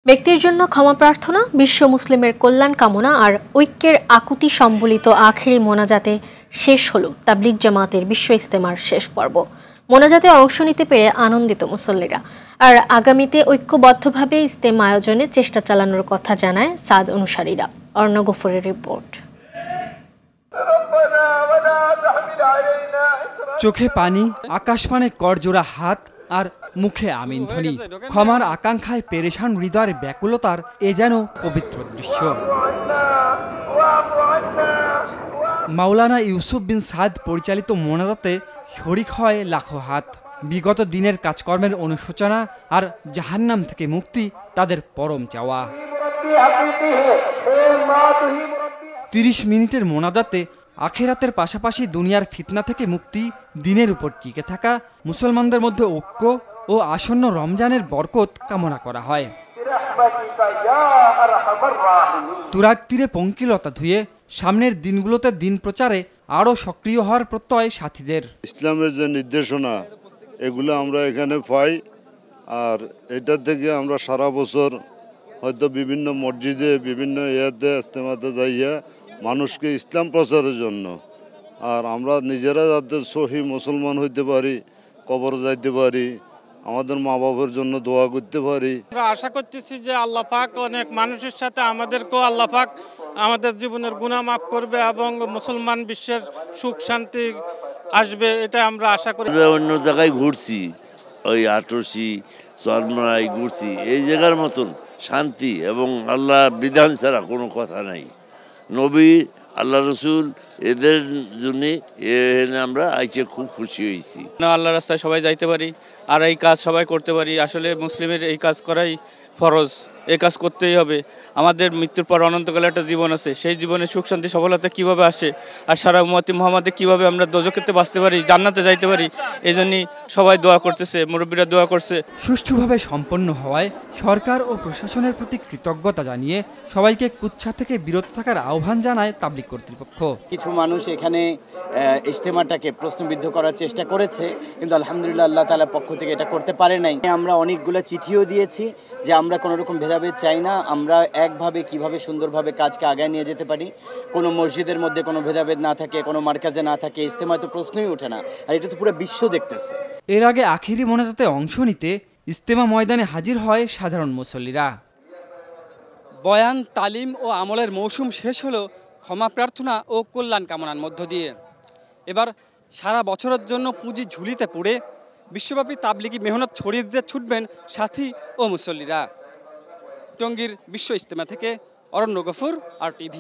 ব্যক্তির জন্য ক্ষমা প্রার্থনা, বিশ্ব মুসলিমের কল্যাণ কামনা আর ঐক্যের আকুতি সম্বলিত আখেরি মোনাজাতে শেষ হলো তাবলিগ জামাতের বিশ্ব ইজতেমার শেষ পর্ব। মোনাজাতে অংশ নিতে পেরে আনন্দিত মুসল্লিরা। আর আগামীতে ঐক্যবদ্ধভাবে ইজতেমা আয়োজনে চেষ্টা চালানোর কথা জানায় সাদ অনুসারীরা। অর্ণব গফুরের রিপোর্ট। চোখে পানি, আকাশপানে করজোড়া হাত আর মুখে আমিন ধ্বনি। ক্ষমার আকাঙ্ক্ষায় পেরেশান হৃদয়ের ব্যাকুলতার এ যেন পবিত্র দৃশ্য। মাওলানা ইউসুফ বিন সাদ পরিচালিত মোনাজাতে শরিক হয় লাখো হাত। বিগত দিনের কাজকর্মের অনুশোচনা আর জাহান্নাম থেকে মুক্তি তাদের পরম চাওয়া। ৩০ মিনিটের মোনাজাতে আখিরাতের পাশাপাশি দুনিয়ার ফিতনা থেকে মুক্তি, দিনের উপর টিকে থাকা, মুসলমানদের মধ্যে ঐক্য ও আসন্ন রমজানের বরকত কামনা করা হয়। তুরাগ তীরে পঙ্কিলতা ধুয়ে সামনের দিনগুলোতে দিন প্রচারে আরও সক্রিয় হওয়ার প্রত্যয় সাথীদের। ইসলামের যে নির্দেশনা এগুলো আমরা এখানে পাই, আর এটা থেকে আমরা সারা বছর হয়তো বিভিন্ন মসজিদে বিভিন্ন ইস্তেমাতে যাইয়া মানুষকে ইসলাম প্রচারের জন্য, আর আমরা নিজেরা যাতে সহি মুসলমান হইতে পারি, কবর যাইতে পারি, আমাদের মা বাবার জন্য দোয়া করতে পারি। আমরা আশা করতেছি যে আল্লাহ পাক অনেক মানুষের সাথে আমাদেরকেও আল্লাহ পাক আমাদের জীবনের গুনাহ মাফ করবে এবং মুসলমান বিশ্বের সুখ শান্তি আসবে, এটা আমরা আশা করি। অন্য জায়গায় ঘুরছি, ওই আটরশি চরমাই ঘুরছি, এই জায়গার মতন শান্তি এবং আল্লাহ বিধান ছাড়া কোনো কথা নাই। নবী, আল্লাহ রসুল, এদের জন্য আমরা আইসে খুব খুশি হয়েছি। আল্লাহ রাস্তায় সবাই যাইতে পারি আর এই কাজ সবাই করতে পারি। আসলে মুসলিমের এই কাজ করাই ফরজ, এই কাজ করতেই হবে। আমাদের মৃত্যুর পর অনন্তকালে একটা জীবন আছে, সেই জীবনে সুখ শান্তি সফলতা কিভাবে আসে আর সারা উম্মতে মুহাম্মাদে কিভাবে আমরা দোজখেতে বাঁচতে পারি, জান্নাতে যাইতে পারি, এই জন্যই সবাই দোয়া করতেছে, মুরব্বীরা দোয়া করছে। সুষ্ঠুভাবে সম্পন্ন হওয়ায় সরকার ও প্রশাসনের প্রতি কৃতজ্ঞতা জানিয়ে সবাইকে কুচ্ছা থেকে বিরত থাকার আহ্বান জানায় তাবলিগ কর্তৃপক্ষ। কিছু মানুষ এখানে ইজতেমাটাকে প্রশ্নবিদ্ধ করার চেষ্টা করেছে, কিন্তু আলহামদুলিল্লাহ আল্লাহ তাআলার পক্ষ থেকে এটা করতে পারে নাই। আমরা অনেকগুলো চিঠিও দিয়েছি যে আমরা কোনো রকম ভেদাভেদ চাই না, আমরা একভাবে কিভাবে সুন্দরভাবে কাজকে আগায় নিয়ে যেতে পারি, কোনো মসজিদের মধ্যে কোনো ভেদাভেদ না থাকে, কোনো মার্কাজে না থাকে, ইজতেমায় তো প্রশ্নই ওঠে না, আর এটা তো পুরো বিশ্ব দেখতেছে। এর আগে আখিরি মোনাজাতে অংশ নিতে ইজতেমা ময়দানে হাজির হয় সাধারণ মুসল্লিরা। বয়ান, তালিম ও আমলের মৌসুম শেষ হলো ক্ষমা প্রার্থনা ও কল্যাণ কামনার মধ্য দিয়ে। এবার সারা বছরের জন্য পুঁজি ঝুলিতে পড়ে বিশ্বব্যাপী তাবলিগি মেহনত ছড়িয়ে দিতে ছুটবেন সাথী ও মুসল্লিরা। টঙ্গীর বিশ্ব ইজতেমা থেকে অরণ্য গফুর, RTV।